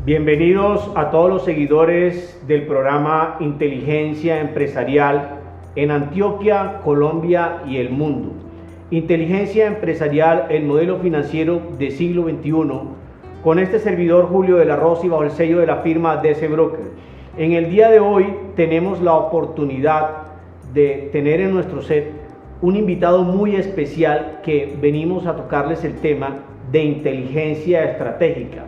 Bienvenidos a todos los seguidores del programa Inteligencia Empresarial en Antioquia, Colombia y el mundo. Inteligencia Empresarial, el modelo financiero del siglo XXI, con este servidor Julio de la Rosa y bajo el sello de la firma DC Broker. En el día de hoy tenemos la oportunidad de tener en nuestro set un invitado muy especial que venimos a tocarles el tema de inteligencia estratégica,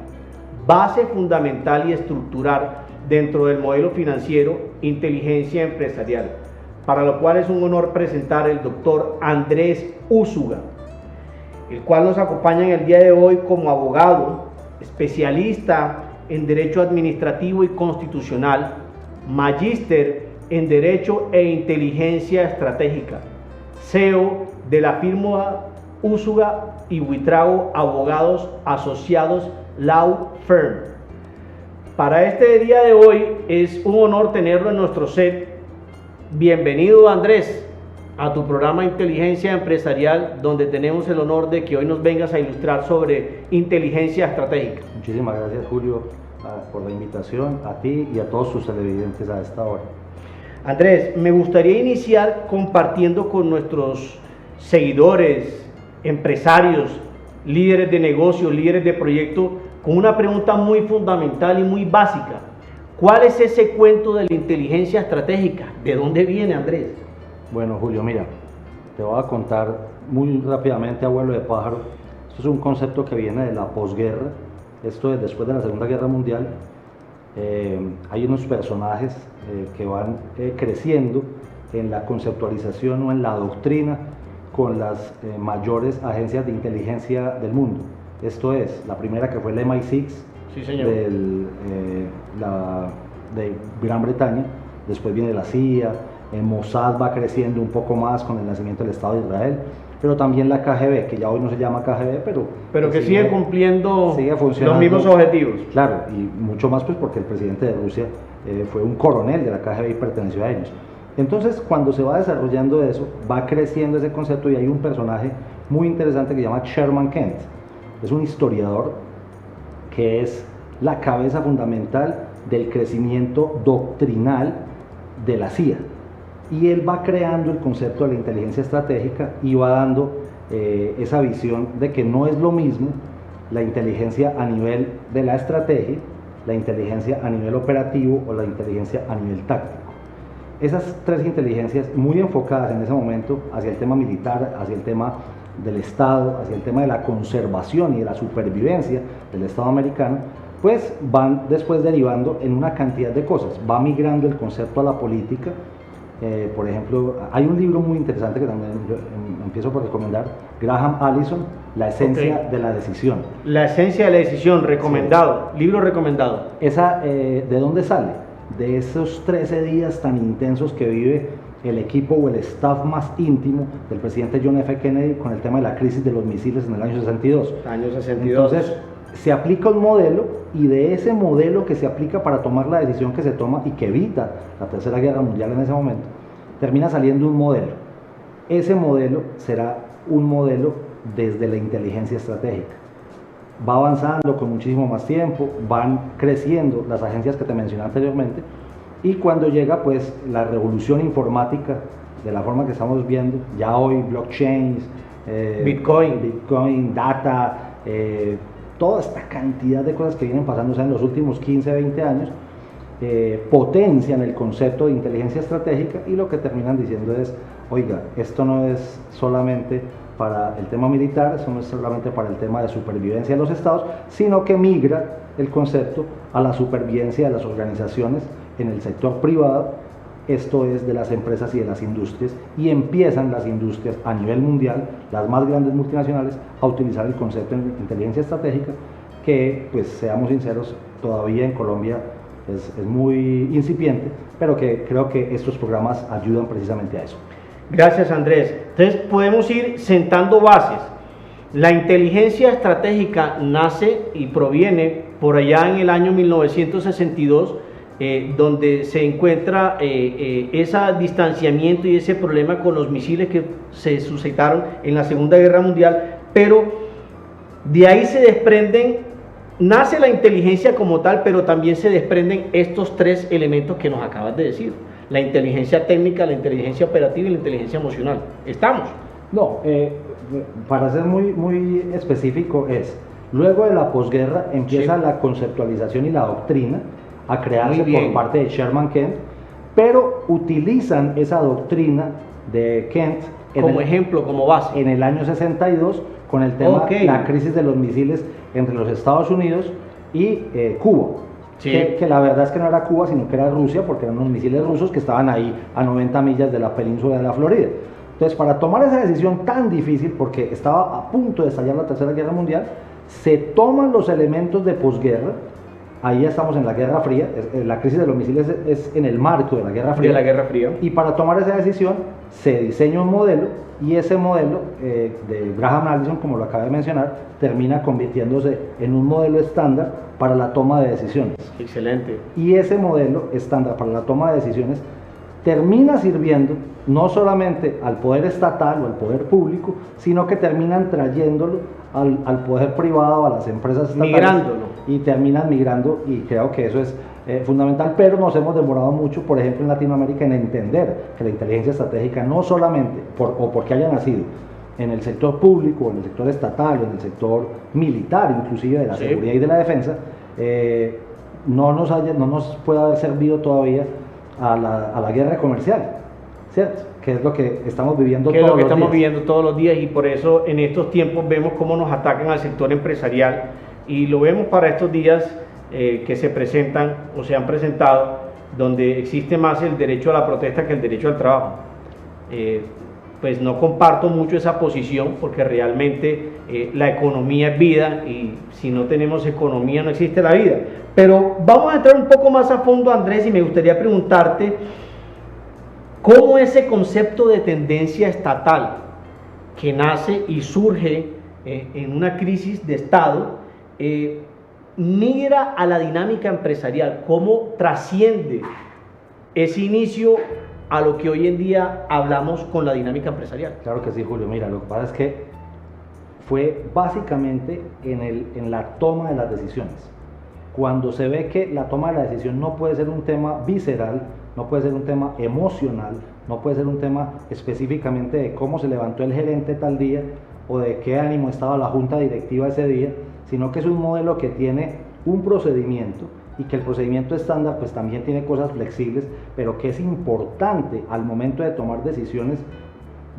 base fundamental y estructural dentro del modelo financiero, inteligencia empresarial, para lo cual es un honor presentar al doctor Andrés Úsuga, el cual nos acompaña en el día de hoy como abogado, especialista en Derecho Administrativo y Constitucional, magíster en Derecho e Inteligencia Estratégica, CEO de la firma Úsuga y Buitrago Abogados Asociados Law Firm. Para este día de hoy es un honor tenerlo en nuestro set. Bienvenido, Andrés, a tu programa Inteligencia Empresarial, donde tenemos el honor de que hoy nos vengas a ilustrar sobre inteligencia estratégica. Muchísimas gracias, Julio, por la invitación, a ti y a todos sus televidentes a esta hora. Andrés, me gustaría iniciar compartiendo con nuestros seguidores, empresarios, líderes de negocios, líderes de proyecto, con una pregunta muy fundamental y muy básica. ¿Cuál es ese cuento de la inteligencia estratégica? ¿De dónde viene, Andrés? Bueno, Julio, mira, te voy a contar muy rápidamente, abuelo de pájaro. Esto es un concepto que viene de la posguerra. Esto es después de la Segunda Guerra Mundial. Hay unos personajes que van creciendo en la conceptualización o en la doctrina con las mayores agencias de inteligencia del mundo. Esto es, la primera que fue el MI6, sí, señor, de Gran Bretaña, después viene la CIA, Mossad va creciendo un poco más con el nacimiento del Estado de Israel, pero también la KGB, que ya hoy no se llama KGB, pero que sigue cumpliendo los mismos objetivos. Claro, y mucho más pues porque el presidente de Rusia fue un coronel de la KGB y perteneció a ellos. Entonces, cuando se va desarrollando eso, va creciendo ese concepto y hay un personaje muy interesante que se llama Sherman Kent. Es un historiador que es la cabeza fundamental del crecimiento doctrinal de la CIA. Y él va creando el concepto de la inteligencia estratégica y va dando esa visión de que no es lo mismo la inteligencia a nivel de la estrategia, la inteligencia a nivel operativo o la inteligencia a nivel táctico. Esas tres inteligencias muy enfocadas en ese momento hacia el tema militar, hacia el tema del Estado, hacia el tema de la conservación y de la supervivencia del Estado americano, pues van después derivando en una cantidad de cosas. Va migrando el concepto a la política. Por ejemplo, hay un libro muy interesante que también yo empiezo por recomendar, Graham Allison, La esencia de la decisión. La esencia de la decisión, recomendado, sí. Libro recomendado. Esa, ¿de dónde sale? De esos 13 días tan intensos que vive el equipo o el staff más íntimo del presidente John F. Kennedy con el tema de la crisis de los misiles en el año 62. Año 62. Entonces, se aplica un modelo y de ese modelo que se aplica para tomar la decisión que se toma y que evita la Tercera Guerra Mundial en ese momento, termina saliendo un modelo. Ese modelo será un modelo desde la inteligencia estratégica. Va avanzando con muchísimo más tiempo, van creciendo las agencias que te mencioné anteriormente y cuando llega pues la revolución informática de la forma que estamos viendo, ya hoy blockchains, Bitcoin, data, toda esta cantidad de cosas que vienen pasando en los últimos 15, 20 años, potencian el concepto de inteligencia estratégica y lo que terminan diciendo es, oiga, esto no es solamente para el tema militar, eso no es solamente para el tema de supervivencia de los estados, sino que migra el concepto a la supervivencia de las organizaciones en el sector privado, esto es de las empresas y de las industrias, y empiezan las industrias a nivel mundial, las más grandes multinacionales, a utilizar el concepto de inteligencia estratégica, que pues seamos sinceros, todavía en Colombia es muy incipiente, pero que creo que estos programas ayudan precisamente a eso. Gracias, Andrés. Entonces podemos ir sentando bases. La inteligencia estratégica nace y proviene por allá en el año 1962, donde se encuentra ese distanciamiento y ese problema con los misiles que se suscitaron en la Segunda Guerra Mundial, pero de ahí se desprenden nace la inteligencia como tal, pero también se desprenden estos tres elementos que nos acabas de decir: la inteligencia técnica, la inteligencia operativa y la inteligencia emocional. ¿Estamos? No, para ser muy específico luego de la posguerra empieza la conceptualización y la doctrina a crearse por parte de Sherman Kent, pero utilizan esa doctrina de Kent como ejemplo, como base. En el año 62, con el tema la crisis de los misiles entre los Estados Unidos y Cuba. Sí. Que la verdad es que no era Cuba, sino que era Rusia, porque eran unos misiles rusos que estaban ahí a 90 millas de la península de la Florida. Entonces, para tomar esa decisión tan difícil, porque estaba a punto de estallar la Tercera Guerra Mundial, se toman los elementos de posguerra. Ahí ya estamos en la Guerra Fría, la crisis de los misiles es en el marco de la Guerra Fría. Y para tomar esa decisión se diseña un modelo, y ese modelo de Graham Allison, como lo acabé de mencionar, termina convirtiéndose en un modelo estándar para la toma de decisiones. Excelente. Y ese modelo estándar para la toma de decisiones termina sirviendo no solamente al poder estatal o al poder público, sino que terminan trayéndolo al poder privado, a las empresas estatales. Migrándolo. Y terminan migrando, y creo que eso es fundamental, pero nos hemos demorado mucho, por ejemplo, en Latinoamérica, en entender que la inteligencia estratégica no solamente, porque haya nacido en el sector público, o en el sector estatal, o en el sector militar, inclusive de la seguridad y de la defensa, no nos puede haber servido todavía a la guerra comercial, ¿cierto? Que es lo que estamos viviendo todos los días. Que es lo que estamos viviendo todos los días, y por eso en estos tiempos vemos cómo nos atacan al sector empresarial, y lo vemos para estos días que se presentan o se han presentado, donde existe más el derecho a la protesta que el derecho al trabajo. Pues no comparto mucho esa posición, porque realmente la economía es vida, y si no tenemos economía no existe la vida. Pero vamos a entrar un poco más a fondo, Andrés, y me gustaría preguntarte cómo ese concepto de tendencia estatal que nace y surge en una crisis de Estado migra a la dinámica empresarial, cómo trasciende ese inicio a lo que hoy en día hablamos con la dinámica empresarial. Claro que sí, Julio. Mira, lo que pasa es que fue básicamente en la toma de las decisiones. Cuando se ve que la toma de la decisión no puede ser un tema visceral, no puede ser un tema emocional, no puede ser un tema específicamente de cómo se levantó el gerente tal día o de qué ánimo estaba la junta directiva ese día, sino que es un modelo que tiene un procedimiento, y que el procedimiento estándar pues también tiene cosas flexibles, pero que es importante al momento de tomar decisiones,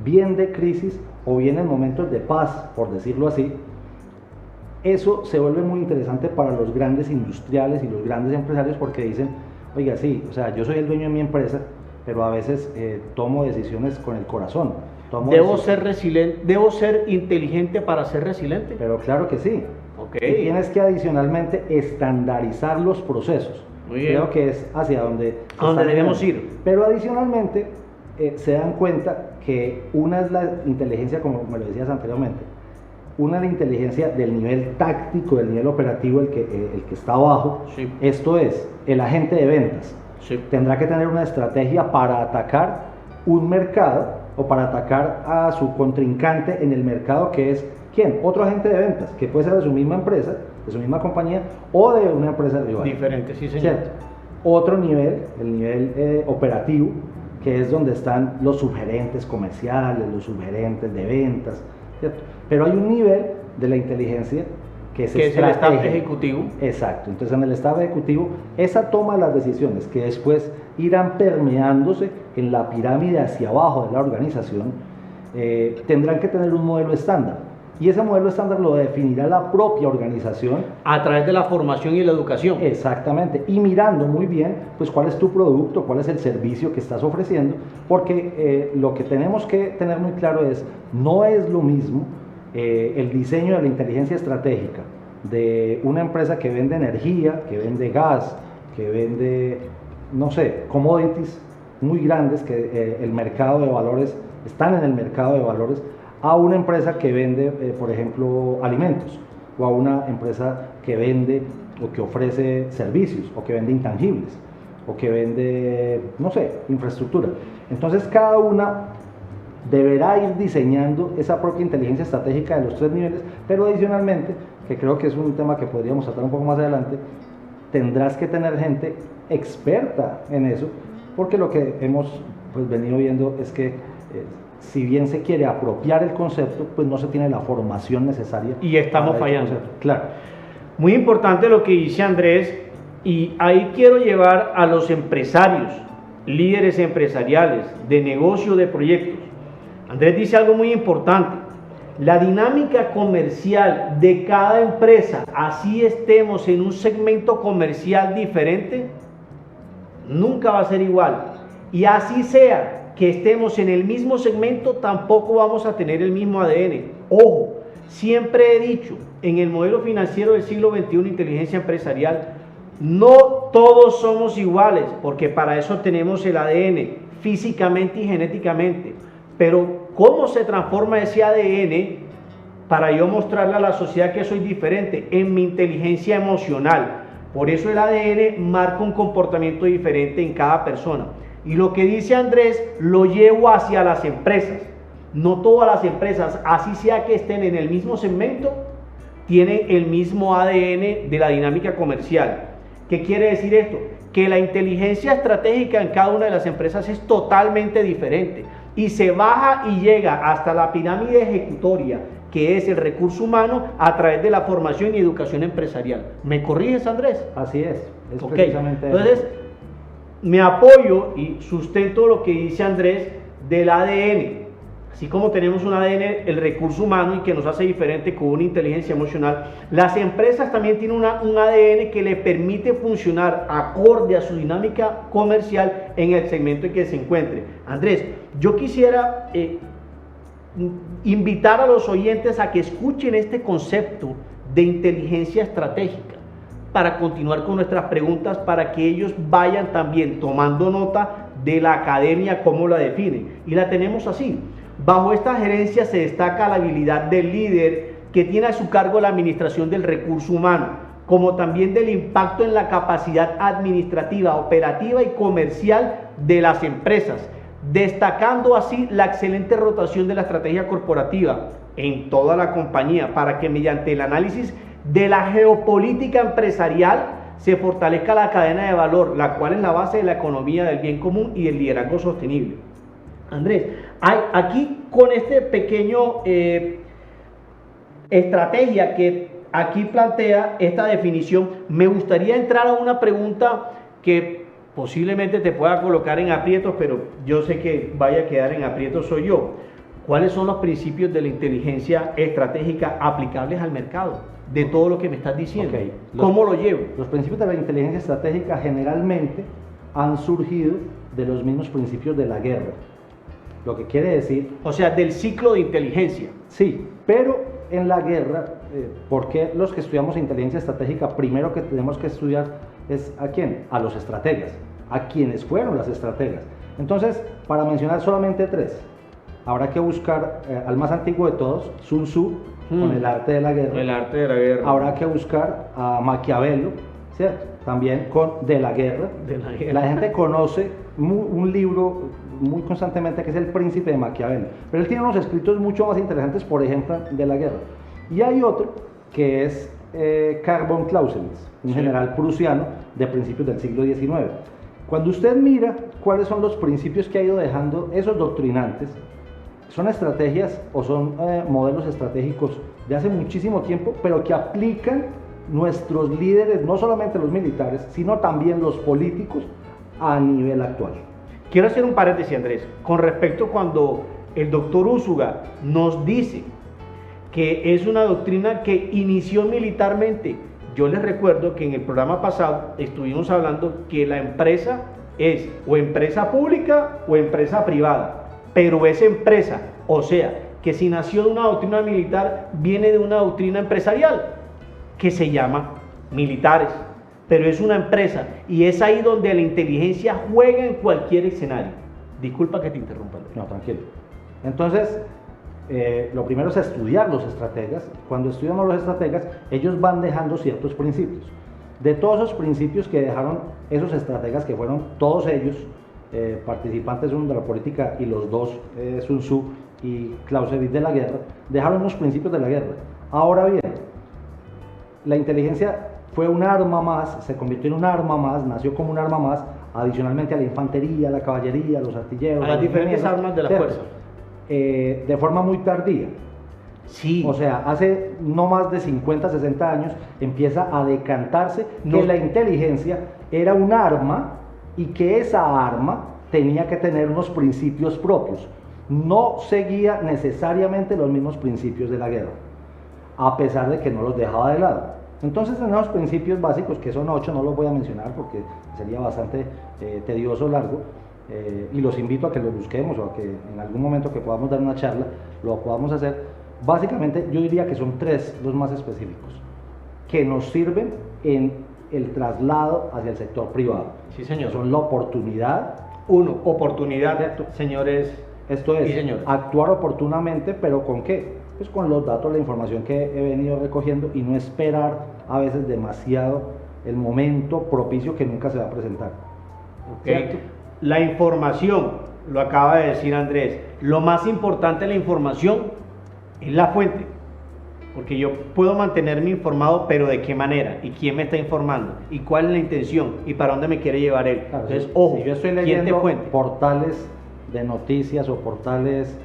bien de crisis o bien en momentos de paz, por decirlo así. Eso se vuelve muy interesante para los grandes industriales y los grandes empresarios, porque dicen, oiga, sí, o sea, yo soy el dueño de mi empresa, pero a veces tomo decisiones con el corazón. ¿Debo ser inteligente para ser resiliente? Pero claro que sí. Okay. Y tienes que adicionalmente estandarizar los procesos. Muy bien. Creo que es hacia donde debemos ir. Pero adicionalmente se dan cuenta que una es la inteligencia, como me lo decías anteriormente, una es la inteligencia del nivel táctico, del nivel operativo, el que está abajo. Sí. Esto es, el agente de ventas. Sí. Tendrá que tener una estrategia para atacar un mercado o para atacar a su contrincante en el mercado, que es ¿quién? Otro agente de ventas, que puede ser de su misma empresa, de su misma compañía, o de una empresa rival. Diferente, sí, señor. ¿Cierto? Otro nivel, el nivel operativo, que es donde están los subgerentes comerciales, los subgerentes de ventas, ¿cierto? Pero hay un nivel de la inteligencia que es el staff ejecutivo. Exacto. Entonces, en el staff ejecutivo, esa toma de las decisiones que después irán permeándose en la pirámide hacia abajo de la organización, tendrán que tener un modelo estándar. Y ese modelo estándar lo definirá la propia organización a través de la formación y la educación. Exactamente, y mirando muy bien pues cuál es tu producto, cuál es el servicio que estás ofreciendo, porque lo que tenemos que tener muy claro es, no es lo mismo el diseño de la inteligencia estratégica de una empresa que vende energía, que vende gas, que vende, no sé, commodities muy grandes, que el mercado de valores, están en el mercado de valores, a una empresa que vende, por ejemplo, alimentos, o a una empresa que vende o que ofrece servicios, o que vende intangibles, o que vende, no sé, infraestructura. Entonces, cada una deberá ir diseñando esa propia inteligencia estratégica de los tres niveles, pero adicionalmente que creo que es un tema que podríamos tratar un poco más adelante, tendrás que tener gente experta en eso, porque lo que hemos pues, venido viendo es que si bien se quiere apropiar el concepto, pues no se tiene la formación necesaria. Y estamos fallando. Claro. Muy importante lo que dice Andrés, y ahí quiero llevar a los empresarios, líderes empresariales, de negocio, de proyectos. Andrés dice algo muy importante: la dinámica comercial de cada empresa, así estemos en un segmento comercial diferente, nunca va a ser igual. Y así sea que estemos en el mismo segmento, tampoco vamos a tener el mismo ADN. Ojo, siempre he dicho, en el modelo financiero del siglo XXI, inteligencia empresarial, no todos somos iguales, porque para eso tenemos el ADN, físicamente y genéticamente. Pero ¿cómo se transforma ese ADN para yo mostrarle a la sociedad que soy diferente? En mi inteligencia emocional. Por eso el ADN marca un comportamiento diferente en cada persona. Y lo que dice Andrés lo llevo hacia las empresas. No todas las empresas, así sea que estén en el mismo segmento, tienen el mismo ADN de la dinámica comercial. ¿Qué quiere decir esto? Que la inteligencia estratégica en cada una de las empresas es totalmente diferente y se baja y llega hasta la pirámide ejecutoria, que es el recurso humano, a través de la formación y educación empresarial. ¿Me corriges, Andrés? Así es Okay. Precisamente entonces, me apoyo y sustento lo que dice Andrés del ADN. Así como tenemos un ADN, el recurso humano, y que nos hace diferente con una inteligencia emocional, las empresas también tienen un ADN que le permite funcionar acorde a su dinámica comercial en el segmento en que se encuentre. Andrés, yo quisiera invitar a los oyentes a que escuchen este concepto de inteligencia estratégica para continuar con nuestras preguntas, para que ellos vayan también tomando nota de la academia, cómo la define. Y la tenemos así: bajo esta gerencia se destaca la habilidad del líder que tiene a su cargo la administración del recurso humano, como también del impacto en la capacidad administrativa, operativa y comercial de las empresas, destacando así la excelente rotación de la estrategia corporativa en toda la compañía, para que mediante el análisis de la geopolítica empresarial se fortalezca la cadena de valor, la cual es la base de la economía del bien común y del liderazgo sostenible. Andrés, aquí con este pequeño estrategia que aquí plantea esta definición, me gustaría entrar a una pregunta que posiblemente te pueda colocar en aprietos, pero yo sé que vaya a quedar en aprietos soy yo. ¿Cuáles son los principios de la inteligencia estratégica aplicables al mercado? De todo lo que me estás diciendo. Okay. ¿Cómo lo llevo? Los principios de la inteligencia estratégica generalmente han surgido de los mismos principios de la guerra. Lo que quiere decir... O sea, del ciclo de inteligencia. Sí, pero en la guerra, ¿por qué los que estudiamos inteligencia estratégica, primero que tenemos que estudiar es a quién? A los estrategas, a quienes fueron las estrategas. Entonces, para mencionar solamente tres, habrá que buscar al más antiguo de todos, Sun Tzu, con el arte de la guerra. El arte de la guerra. Habrá que buscar a Maquiavelo, ¿cierto? También con De la guerra. De la guerra. La gente conoce un libro muy constantemente que es El Príncipe de Maquiavelo, pero él tiene unos escritos mucho más interesantes, por ejemplo, de la guerra. Y hay otro que es Karl von Clausewitz, un general prusiano de principios del siglo XIX. Cuando usted mira cuáles son los principios que ha ido dejando esos doctrinantes, son estrategias o son modelos estratégicos de hace muchísimo tiempo, pero que aplican nuestros líderes, no solamente los militares, sino también los políticos a nivel actual. Quiero hacer un paréntesis, Andrés, con respecto cuando el doctor Úsuga nos dice que es una doctrina que inició militarmente. Yo les recuerdo que en el programa pasado estuvimos hablando que la empresa es o empresa pública o empresa privada, pero es empresa, o sea, que si nació de una doctrina militar, viene de una doctrina empresarial, que se llama militares, pero es una empresa, y es ahí donde la inteligencia juega en cualquier escenario. Disculpa que te interrumpa. No, tranquilo. Entonces, lo primero es estudiar los estrategas. Cuando estudiamos los estrategas, ellos van dejando ciertos principios. De todos esos principios que dejaron esos estrategas, que fueron todos ellos participantes de la política, y los dos, Sun Tzu y Clausewitz, de la guerra, dejaron los principios de la guerra. Ahora bien, la inteligencia fue un arma más, se convirtió en un arma más, nació como un arma más, adicionalmente a la infantería, a la caballería, a los artilleros. A las diferentes armas de la fuerza. De forma muy tardía. Sí. O sea, hace no más de 50, 60 años empieza a decantarse que la inteligencia era un arma y que esa arma tenía que tener unos principios propios. No seguía necesariamente los mismos principios de la guerra, a pesar de que no los dejaba de lado. Entonces tenemos principios básicos, que son 8, no los voy a mencionar porque sería bastante tedioso, largo, y los invito a que los busquemos o a que en algún momento que podamos dar una charla, lo podamos hacer. Básicamente yo diría que son 3 los más específicos, que nos sirven en el traslado hacia el sector privado. Sí, señor. Son la oportunidad. 1, oportunidad, señores. Esto es, sí, actuar oportunamente, pero ¿con qué? Pues con los datos, la información que he venido recogiendo y no esperar a veces demasiado el momento propicio que nunca se va a presentar. Okay. La información, lo acaba de decir Andrés, lo más importante de la información es la fuente, porque yo puedo mantenerme informado, pero ¿de qué manera? ¿Y quién me está informando? ¿Y cuál es la intención? ¿Y para dónde me quiere llevar él? Claro, entonces, ojo, si yo estoy ¿quién te leyendo fuente? portales de noticias o portales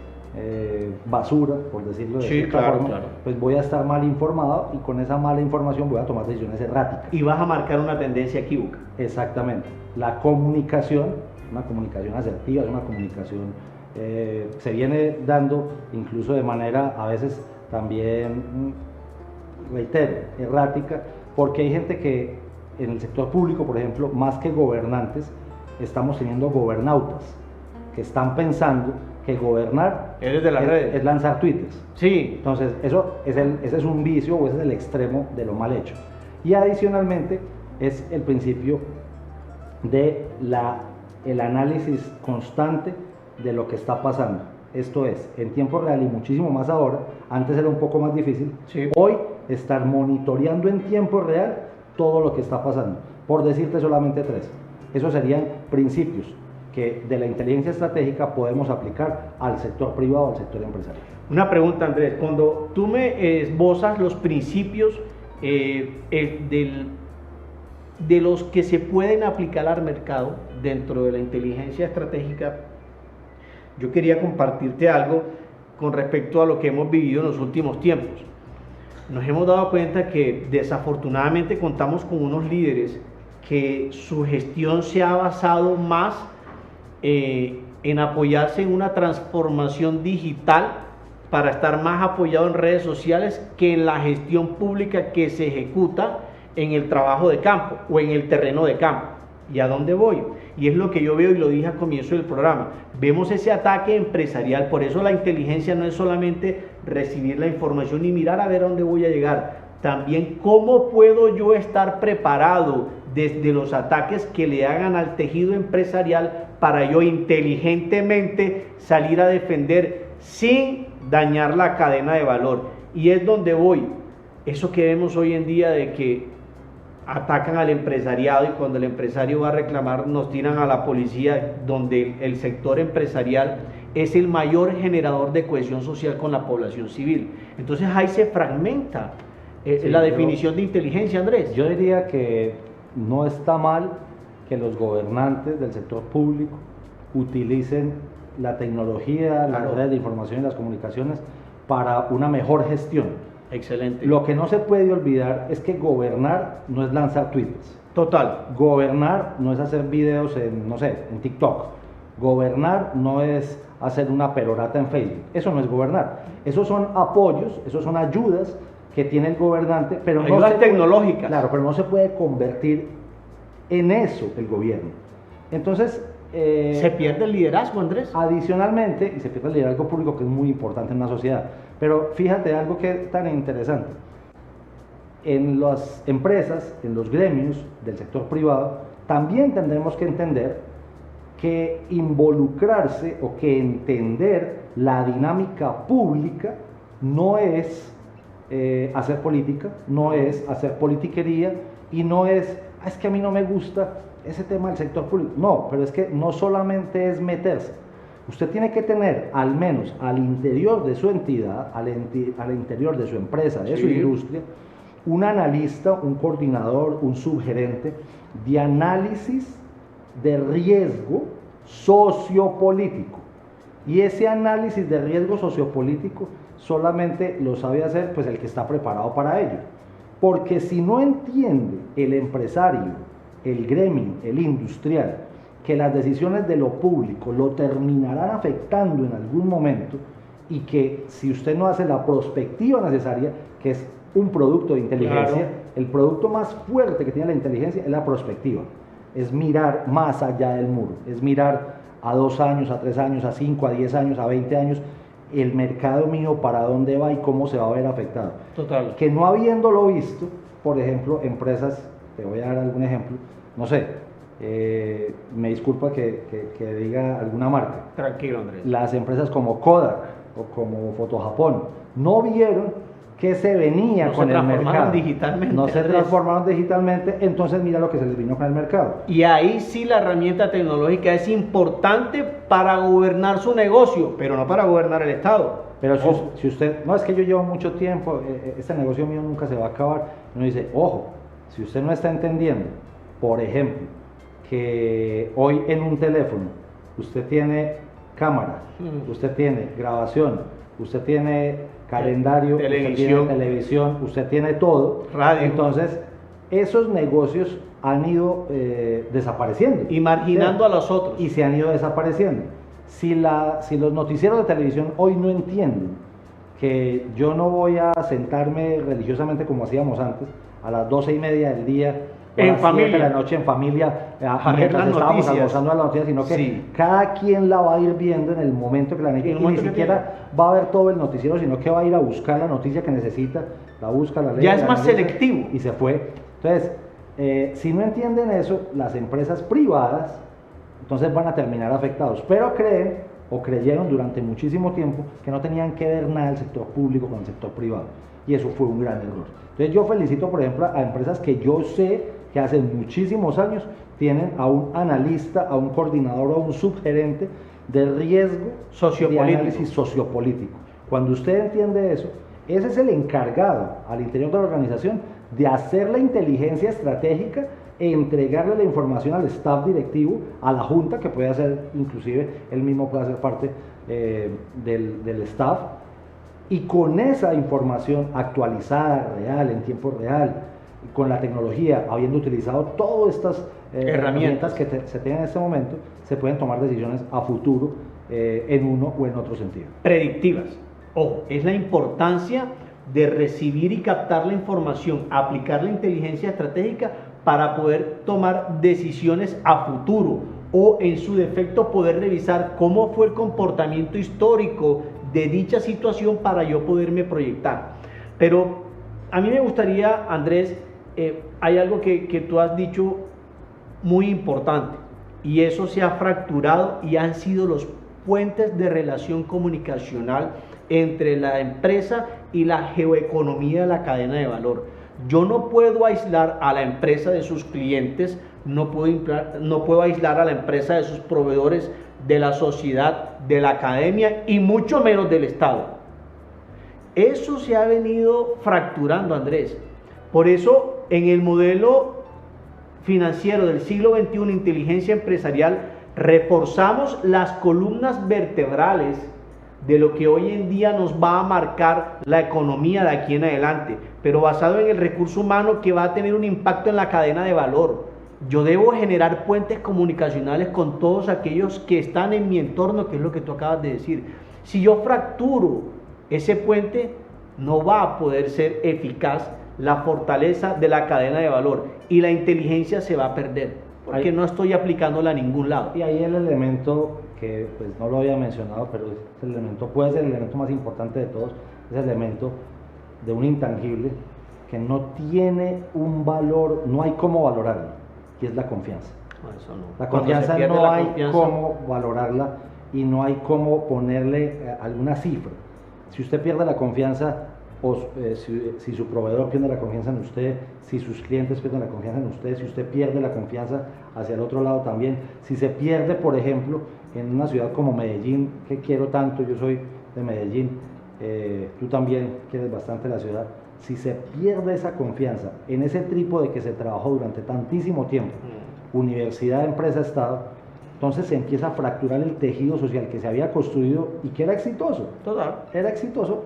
basura, por decirlo de cierta forma, pues voy a estar mal informado y con esa mala información voy a tomar decisiones erráticas. Y vas a marcar una tendencia equívoca. Exactamente. La comunicación, una comunicación asertiva, es una comunicación, se viene dando incluso de manera a veces también, reitero, errática, porque hay gente que en el sector público, por ejemplo, más que gobernantes, estamos teniendo gobernautas, que están pensando que gobernar es lanzar tweets. Sí. Entonces, ese es un vicio o ese es el extremo de lo mal hecho. Y adicionalmente es el principio de el análisis constante de lo que está pasando. Esto es, en tiempo real y muchísimo más ahora, antes era un poco más difícil, sí. Hoy estar monitoreando en tiempo real todo lo que está pasando. Por decirte solamente 3. Esos serían principios que de la inteligencia estratégica podemos aplicar al sector privado, al sector empresarial. Una pregunta, Andrés, cuando tú me esbozas los principios de los que se pueden aplicar al mercado dentro de la inteligencia estratégica, yo quería compartirte algo con respecto a lo que hemos vivido en los últimos tiempos. Nos hemos dado cuenta que desafortunadamente contamos con unos líderes que su gestión se ha basado más en apoyarse en una transformación digital para estar más apoyado en redes sociales que en la gestión pública que se ejecuta en el trabajo de campo o en el terreno de campo. ¿Y a dónde voy? Y es lo que yo veo y lo dije al comienzo del programa. Vemos ese ataque empresarial, por eso la inteligencia no es solamente recibir la información y mirar a ver a dónde voy a llegar. También cómo puedo yo estar preparado desde los ataques que le hagan al tejido empresarial para yo inteligentemente salir a defender sin dañar la cadena de valor. Y es donde voy. Eso que vemos hoy en día de que atacan al empresariado y cuando el empresario va a reclamar nos tiran a la policía, donde el sector empresarial es el mayor generador de cohesión social con la población civil. Entonces ahí se fragmenta la definición de inteligencia, Andrés. Yo diría que no está mal que los gobernantes del sector público utilicen la tecnología, las redes de información y las comunicaciones para una mejor gestión. Excelente. Lo que no se puede olvidar es que gobernar no es lanzar tweets. Total. Gobernar no es hacer videos en, no sé, en TikTok. Gobernar no es hacer una perorata en Facebook. Eso no es gobernar. Esos son apoyos, esos son ayudas que tiene el gobernante, pero ayudas tecnológicas. Claro, pero no se puede convertir en eso el gobierno. Entonces, se pierde el liderazgo, Andrés. Adicionalmente, y se pierde el liderazgo público, que es muy importante en una sociedad. Pero fíjate algo que es tan interesante. En las empresas, en los gremios del sector privado, también tendremos que entender que involucrarse o que entender la dinámica pública no es hacer política, no es hacer politiquería y no es que a mí no me gusta ese tema del sector público. No, pero es que no solamente es meterse. Usted tiene que tener, al menos al interior de su entidad, al interior de su empresa, de su industria, un analista, un coordinador, un subgerente de análisis de riesgo sociopolítico. Y ese análisis de riesgo sociopolítico solamente lo sabe hacer pues el que está preparado para ello. Porque si no entiende el empresario, el gremio, el industrial, que las decisiones de lo público lo terminarán afectando en algún momento, y que si usted no hace la prospectiva necesaria, que es un producto de inteligencia, claro, el producto más fuerte que tiene la inteligencia es la prospectiva, es mirar más allá del muro, es mirar a 2 años, a 3 años, a 5, a 10 años, a 20 años, el mercado mío para dónde va y cómo se va a ver afectado. Total. Que no habiéndolo visto, por ejemplo, empresas, te voy a dar algún ejemplo, no sé, me disculpa que diga alguna marca. Tranquilo, Andrés. Las empresas como Kodak o como Fotojapón no vieron que se venía con el mercado. Digitalmente, no se transformaron digitalmente, entonces mira lo que se les vino con el mercado. Y ahí sí la herramienta tecnológica es importante para gobernar su negocio, pero no para gobernar el Estado. Pero si usted, no es que yo llevo mucho tiempo, este negocio mío nunca se va a acabar, uno dice, ojo, si usted no está entendiendo, por ejemplo, que hoy en un teléfono usted tiene cámara, usted tiene grabación, usted tiene calendario, televisión, usted tiene televisión, usted tiene todo, radio. Entonces esos negocios han ido desapareciendo y marginando, ¿sí?, a los otros, y se han ido desapareciendo. Si los noticieros de televisión hoy no entienden que yo no voy a sentarme religiosamente como hacíamos antes a las 12:30 del día en familia, de la noche en familia, mientras estábamos almorzando las noticias, sino que sí, cada quien la va a ir viendo en el momento que la necesita, y ni siquiera va a ver todo el noticiero, sino que va a ir a buscar la noticia que necesita, la busca, la lee. Ya es más selectivo. Y se fue. Entonces, si no entienden eso, las empresas privadas, entonces van a terminar afectados, pero creen o creyeron durante muchísimo tiempo que no tenían que ver nada el sector público con el sector privado, y eso fue un gran error. Entonces yo felicito, por ejemplo, a empresas que yo sé que hace muchísimos años tienen a un analista, a un coordinador o a un subgerente de riesgo sociopolítico, de análisis sociopolítico. Cuando usted entiende eso, ese es el encargado al interior de la organización de hacer la inteligencia estratégica e entregarle la información al staff directivo, a la junta, que puede hacer, inclusive él mismo puede hacer parte del staff, y con esa información actualizada, real, en tiempo real, con la tecnología, habiendo utilizado todas estas herramientas que se tienen en este momento, se pueden tomar decisiones a futuro en uno o en otro sentido. Predictivas. Ojo, es la importancia de recibir y captar la información, aplicar la inteligencia estratégica para poder tomar decisiones a futuro, o en su defecto poder revisar cómo fue el comportamiento histórico de dicha situación para yo poderme proyectar. Pero a mí me gustaría, Andrés, hay algo que tú has dicho muy importante, y eso se ha fracturado y han sido los puentes de relación comunicacional entre la empresa y la geoeconomía de la cadena de valor. Yo no puedo aislar a la empresa de sus clientes, no puedo aislar a la empresa de sus proveedores, de la sociedad, de la academia y mucho menos del Estado. Eso se ha venido fracturando, Andrés. Por eso, en el modelo financiero del siglo XXI, inteligencia empresarial, reforzamos las columnas vertebrales de lo que hoy en día nos va a marcar la economía de aquí en adelante, pero basado en el recurso humano que va a tener un impacto en la cadena de valor. Yo debo generar puentes comunicacionales con todos aquellos que están en mi entorno, que es lo que tú acabas de decir. Si yo fracturo ese puente, no va a poder ser eficaz la fortaleza de la cadena de valor, y la inteligencia se va a perder, porque no estoy aplicándola a ningún lado. Y ahí el elemento que pues no lo había mencionado, pero es el elemento, puede ser el elemento más importante de todos, es el elemento de un intangible que no tiene un valor, no hay cómo valorarlo, y es la confianza. Eso no. La confianza no hay cómo valorarla, y no hay cómo ponerle alguna cifra. Si usted pierde la confianza, o si su proveedor pierde la confianza en usted, si sus clientes pierden la confianza en usted, si usted pierde la confianza hacia el otro lado también, si se pierde, por ejemplo, en una ciudad como Medellín, que quiero tanto, yo soy de Medellín, tú también quieres bastante la ciudad, si se pierde esa confianza en ese trípode que se trabajó durante tantísimo tiempo, universidad, empresa, Estado, entonces se empieza a fracturar el tejido social que se había construido y que era exitoso. Total. Era exitoso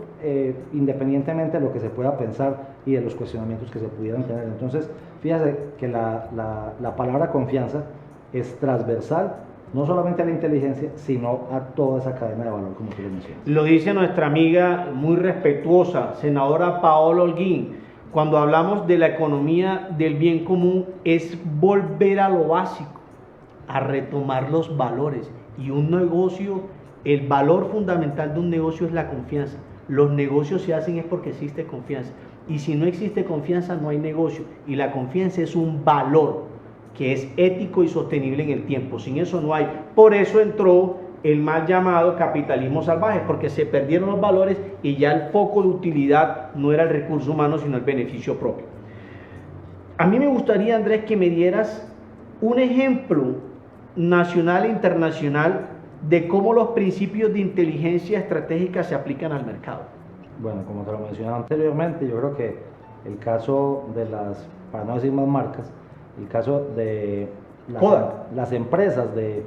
independientemente de lo que se pueda pensar y de los cuestionamientos que se pudieran tener. Entonces, fíjate que la palabra confianza es transversal, no solamente a la inteligencia, sino a toda esa cadena de valor, como tú lo mencionas. Lo dice nuestra amiga muy respetuosa, senadora Paola Holguín, cuando hablamos de la economía del bien común, es volver a lo básico, a retomar los valores. Y un negocio, el valor fundamental de un negocio es la confianza. Los negocios se hacen es porque existe confianza. Y si no existe confianza, no hay negocio. Y la confianza es un valor que es ético y sostenible en el tiempo. Sin eso no hay. Por eso entró el mal llamado capitalismo salvaje, porque se perdieron los valores y ya el foco de utilidad no era el recurso humano, sino el beneficio propio. A mí me gustaría, Andrés, que me dieras un ejemplo nacional e internacional de cómo los principios de inteligencia estratégica se aplican al mercado. Bueno, como te lo mencionaba anteriormente, yo creo que el caso de para no decir más marcas, el caso de las empresas de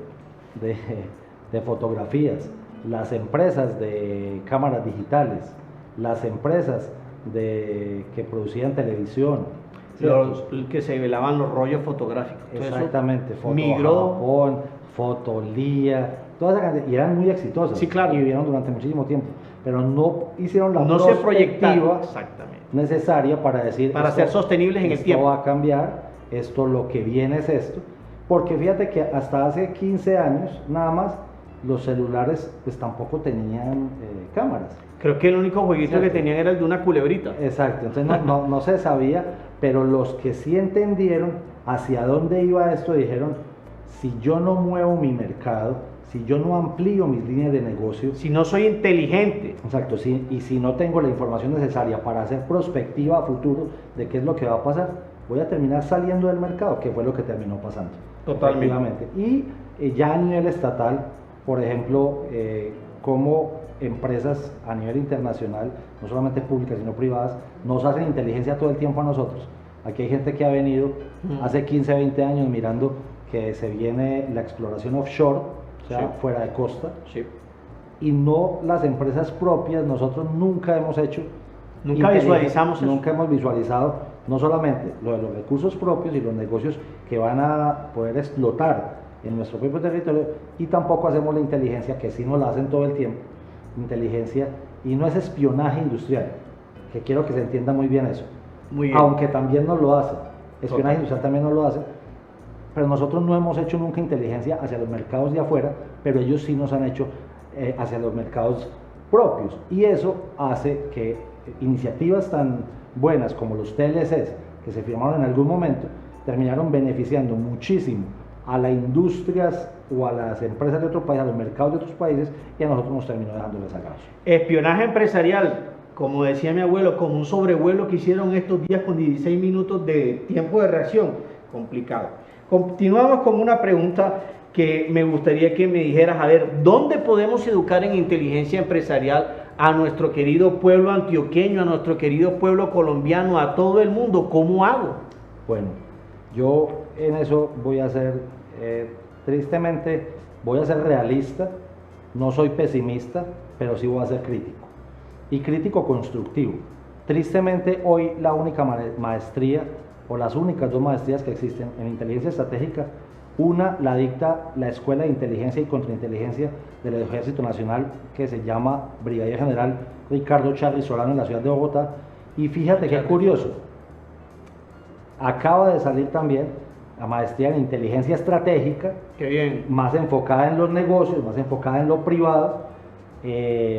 fotografías, las empresas de cámaras digitales, las empresas que producían televisión, los que se velaban los rollos fotográficos. Exactamente, migró, Japón, Fotolía, todas esas cantidades, y eran muy exitosas. Sí, claro. Y vivieron durante muchísimo tiempo, pero no hicieron la no prospectiva exactamente necesaria para decir, para ser sostenibles en el tiempo. Esto va a cambiar, esto lo que viene es esto, porque fíjate que hasta hace 15 años nada más los celulares pues tampoco tenían cámaras. Creo que el único jueguito que tenían era el de una culebrita. Exacto, entonces no se sabía, pero los que sí entendieron hacia dónde iba esto dijeron, si yo no muevo mi mercado, si yo no amplío mis líneas de negocio, si no soy inteligente, exacto, y si no tengo la información necesaria para hacer prospectiva a futuro de qué es lo que va a pasar, voy a terminar saliendo del mercado, que fue lo que terminó pasando. Totalmente. Y ya a nivel estatal, por ejemplo, como empresas a nivel internacional, no solamente públicas sino privadas, nos hacen inteligencia todo el tiempo a nosotros. Aquí hay gente que ha venido hace 15, 20 años mirando que se viene la exploración offshore, o sea, fuera de costa, y no las empresas propias. Nosotros nunca hemos hecho, nunca visualizamos eso. Nunca hemos visualizado no solamente lo de los recursos propios y los negocios que van a poder explotar en nuestro propio territorio, y tampoco hacemos la inteligencia, que sí nos la hacen todo el tiempo, inteligencia, y no es espionaje industrial, que quiero que se entienda muy bien eso, aunque también nos lo hace, espionaje industrial también nos lo hace, pero nosotros no hemos hecho nunca inteligencia hacia los mercados de afuera, pero ellos sí nos han hecho hacia los mercados propios, y eso hace que iniciativas tan buenas como los TLCs que se firmaron en algún momento terminaron beneficiando muchísimo a las industrias o a las empresas de otro país, a los mercados de otros países, y a nosotros nos terminó dejando rezagados. Espionaje empresarial, como decía mi abuelo, como un sobrevuelo que hicieron estos días con 16 minutos de tiempo de reacción, complicado. Continuamos con una pregunta que me gustaría que me dijeras, a ver, ¿dónde podemos educar en inteligencia empresarial a nuestro querido pueblo antioqueño, a nuestro querido pueblo colombiano, a todo el mundo? ¿Cómo hago? Bueno, yo en eso voy a ser, tristemente, voy a ser realista, no soy pesimista, pero sí voy a ser crítico, y crítico constructivo. Tristemente, hoy la única maestría, o las únicas dos maestrías que existen en inteligencia estratégica, una la dicta la Escuela de Inteligencia y Contrainteligencia del Ejército Nacional, que se llama Brigadier General Ricardo Charri Solano, en la ciudad de Bogotá, y fíjate qué curioso, acaba de salir también la maestría en inteligencia estratégica, qué bien, más enfocada en los negocios, más enfocada en lo privado,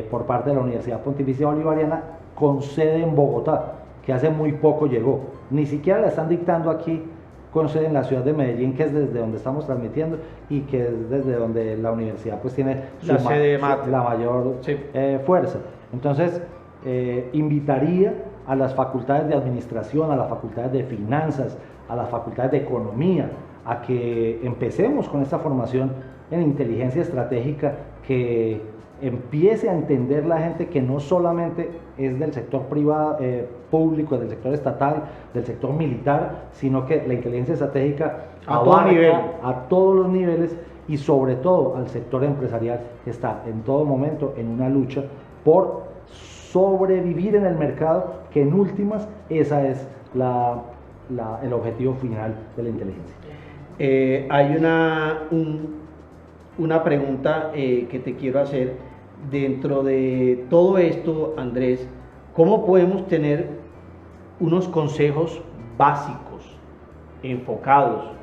por parte de la Universidad Pontificia Bolivariana, con sede en Bogotá, que hace muy poco llegó. Ni siquiera la están dictando aquí, con sede en la ciudad de Medellín, que es desde donde estamos transmitiendo, y que es desde donde la universidad pues tiene la mayor fuerza. Entonces, invitaría a las facultades de administración, a las facultades de finanzas, a las facultades de economía, a que empecemos con esta formación en inteligencia estratégica, que empiece a entender la gente que no solamente es del sector privado, público, del sector estatal, del sector militar, sino que la inteligencia estratégica abarca a todos los niveles y sobre todo al sector empresarial, que está en todo momento en una lucha por sobrevivir en el mercado, que en últimas esa es el objetivo final de la inteligencia. Hay una pregunta que te quiero hacer. Dentro de todo esto, Andrés, ¿cómo podemos tener unos consejos básicos, enfocados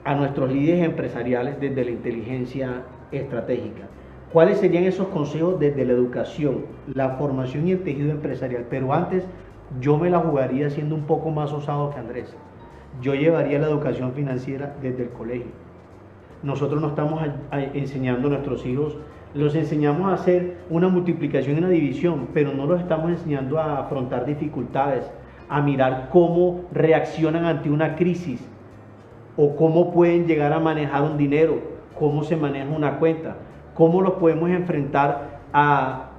a nuestros líderes empresariales desde la inteligencia estratégica? ¿Cuáles serían esos consejos desde la educación, la formación y el tejido empresarial? Pero antes, yo me la jugaría siendo un poco más osado que Andrés. Yo llevaría la educación financiera desde el colegio. Nosotros no estamos enseñando a nuestros hijos, los enseñamos a hacer una multiplicación y una división, pero no los estamos enseñando a afrontar dificultades, a mirar cómo reaccionan ante una crisis o cómo pueden llegar a manejar un dinero, cómo se maneja una cuenta, cómo los podemos enfrentar a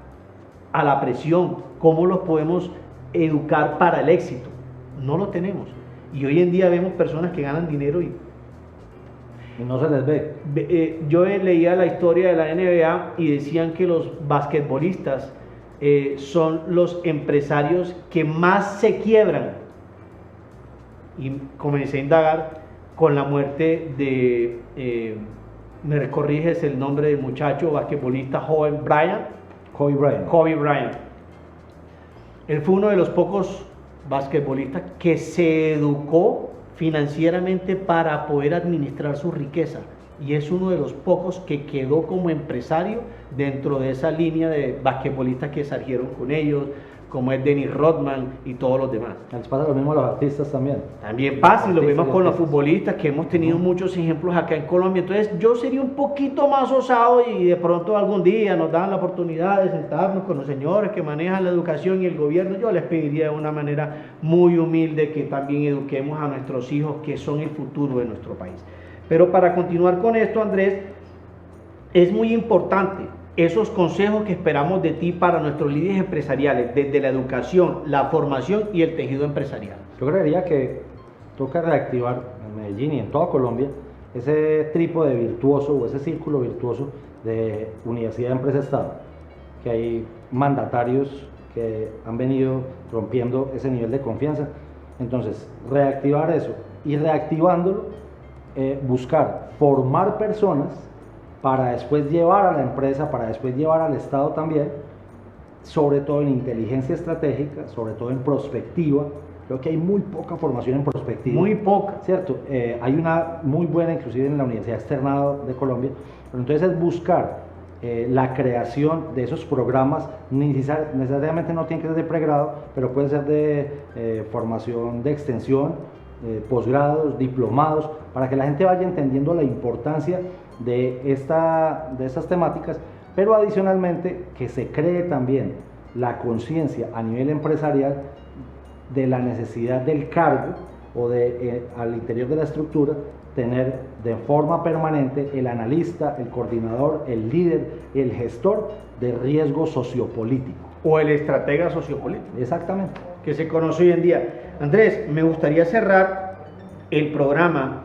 la presión, cómo los podemos educar para el éxito. No lo tenemos. Y hoy en día vemos personas que ganan dinero y no se les ve. Yo leía la historia de la NBA y decían que los basquetbolistas son los empresarios que más se quiebran. Y comencé a indagar con la muerte de, me corriges el nombre del muchacho basquetbolista joven, Kobe Bryant. Él fue uno de los pocos basquetbolistas que se educó financieramente para poder administrar su riqueza, y es uno de los pocos que quedó como empresario dentro de esa línea de basquetbolistas que salieron con ellos, como es Dennis Rodman y todos los demás. Les pasa lo mismo a los artistas también. También pasa, y lo vemos con los futbolistas, que hemos tenido muchos ejemplos acá en Colombia. Entonces yo sería un poquito más osado, y de pronto algún día nos dan la oportunidad de sentarnos con los señores que manejan la educación y el gobierno. Yo les pediría de una manera muy humilde que también eduquemos a nuestros hijos, que son el futuro de nuestro país. Pero para continuar con esto, Andrés, es muy importante esos consejos que esperamos de ti para nuestros líderes empresariales, desde la educación, la formación y el tejido empresarial. Yo creería que toca reactivar en Medellín y en toda Colombia ese trípode virtuoso o ese círculo virtuoso de universidad, empresa, Estado, que hay mandatarios que han venido rompiendo ese nivel de confianza. Entonces, reactivar eso, y reactivándolo, buscar formar personas para después llevar a la empresa, para después llevar al Estado también, sobre todo en inteligencia estratégica, sobre todo en prospectiva. Creo que hay muy poca formación en prospectiva. Muy poca. ¿Cierto? Hay una muy buena, inclusive en la Universidad Externado de Colombia, pero entonces es buscar la creación de esos programas. Necesariamente no tiene que ser de pregrado, pero puede ser de formación de extensión, posgrados, diplomados, para que la gente vaya entendiendo la importancia de estas temáticas, pero adicionalmente que se cree también la conciencia a nivel empresarial de la necesidad del cargo o de al interior de la estructura tener de forma permanente el analista, el coordinador, el líder, el gestor de riesgo sociopolítico. O el estratega sociopolítico. Exactamente. Que se conoce hoy en día. Andrés, me gustaría cerrar el programa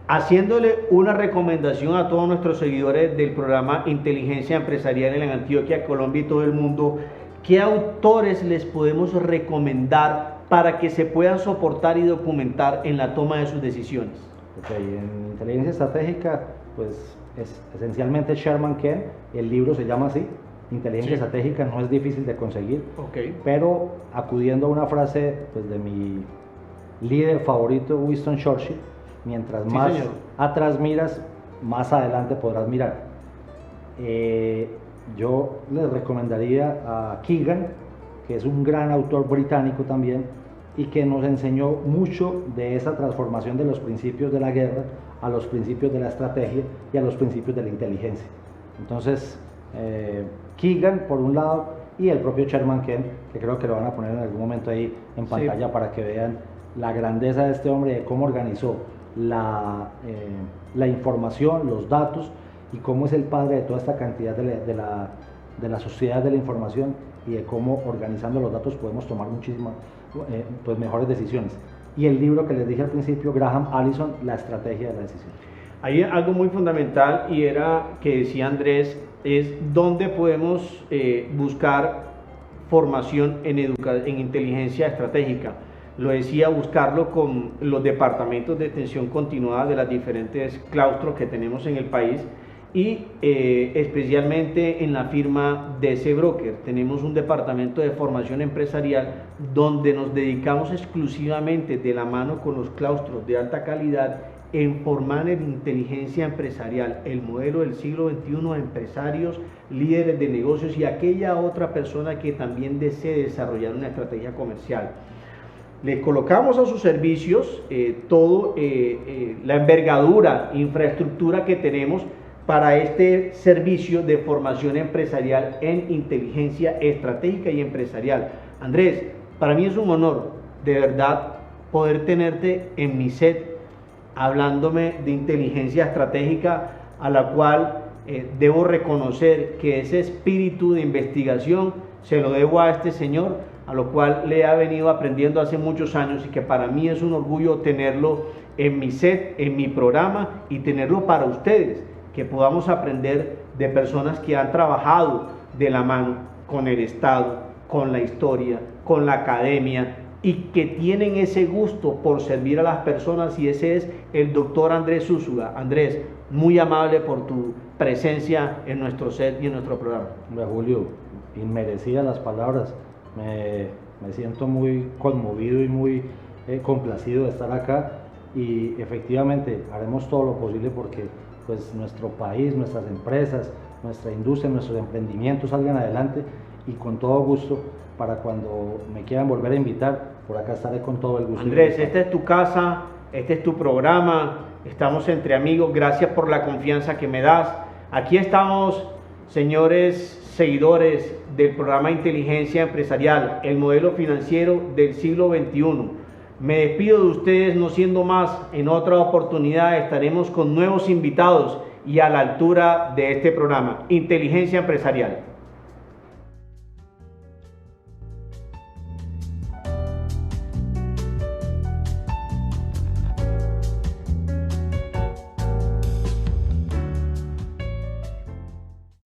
haciéndole una recomendación a todos nuestros seguidores del programa Inteligencia Empresarial en Antioquia, Colombia y todo el mundo. ¿Qué autores les podemos recomendar para que se puedan soportar y documentar en la toma de sus decisiones? En inteligencia estratégica, pues es esencialmente Sherman Kemp. El libro se llama así, Inteligencia Estratégica. No es difícil de conseguir, pero acudiendo a una frase pues, de mi líder favorito, Winston Churchill: mientras más atrás miras, más adelante podrás mirar. Yo les recomendaría a Keegan, que es un gran autor británico también, y que nos enseñó mucho de esa transformación de los principios de la guerra a los principios de la estrategia y a los principios de la inteligencia. Entonces, Keegan por un lado, y el propio Sherman Kemp, que creo que lo van a poner en algún momento ahí en pantalla para que vean la grandeza de este hombre, de cómo organizó la información, los datos, y cómo es el padre de toda esta cantidad de la sociedad de la información, y de cómo organizando los datos podemos tomar muchísimas pues mejores decisiones. Y el libro que les dije al principio, Graham Allison, La estrategia de la decisión. Hay algo muy fundamental, y era que decía Andrés, es dónde podemos buscar formación en inteligencia estratégica. Lo decía, buscarlo con los departamentos de atención continuada de las diferentes claustros que tenemos en el país, y especialmente en la firma DC Broker tenemos un departamento de formación empresarial donde nos dedicamos exclusivamente de la mano con los claustros de alta calidad en formar en inteligencia empresarial el modelo del siglo XXI a empresarios, líderes de negocios y aquella otra persona que también desee desarrollar una estrategia comercial. Les colocamos a sus servicios toda la envergadura, infraestructura que tenemos para este servicio de formación empresarial en inteligencia estratégica y empresarial. Andrés, para mí es un honor, de verdad, poder tenerte en mi set hablándome de inteligencia estratégica, a la cual debo reconocer que ese espíritu de investigación se lo debo a este señor, a lo cual le he venido aprendiendo hace muchos años, y que para mí es un orgullo tenerlo en mi set, en mi programa, y tenerlo para ustedes, que podamos aprender de personas que han trabajado de la mano con el Estado, con la historia, con la academia, y que tienen ese gusto por servir a las personas, y ese es el doctor Andrés Zúzula. Andrés, muy amable por tu presencia en nuestro set y en nuestro programa. Julio, inmerecidas las palabras, me siento muy conmovido y muy complacido de estar acá, y efectivamente haremos todo lo posible porque pues nuestro país, nuestras empresas, nuestra industria, nuestros emprendimientos salgan adelante, y con todo gusto, para cuando me quieran volver a invitar, por acá estaré con todo el gusto. Andrés, esta es tu casa, este es tu programa, estamos entre amigos, gracias por la confianza que me das. Aquí estamos, señores seguidores del programa Inteligencia Empresarial, el modelo financiero del siglo XXI. Me despido de ustedes, no siendo más. En otra oportunidad estaremos con nuevos invitados y a la altura de este programa, Inteligencia Empresarial.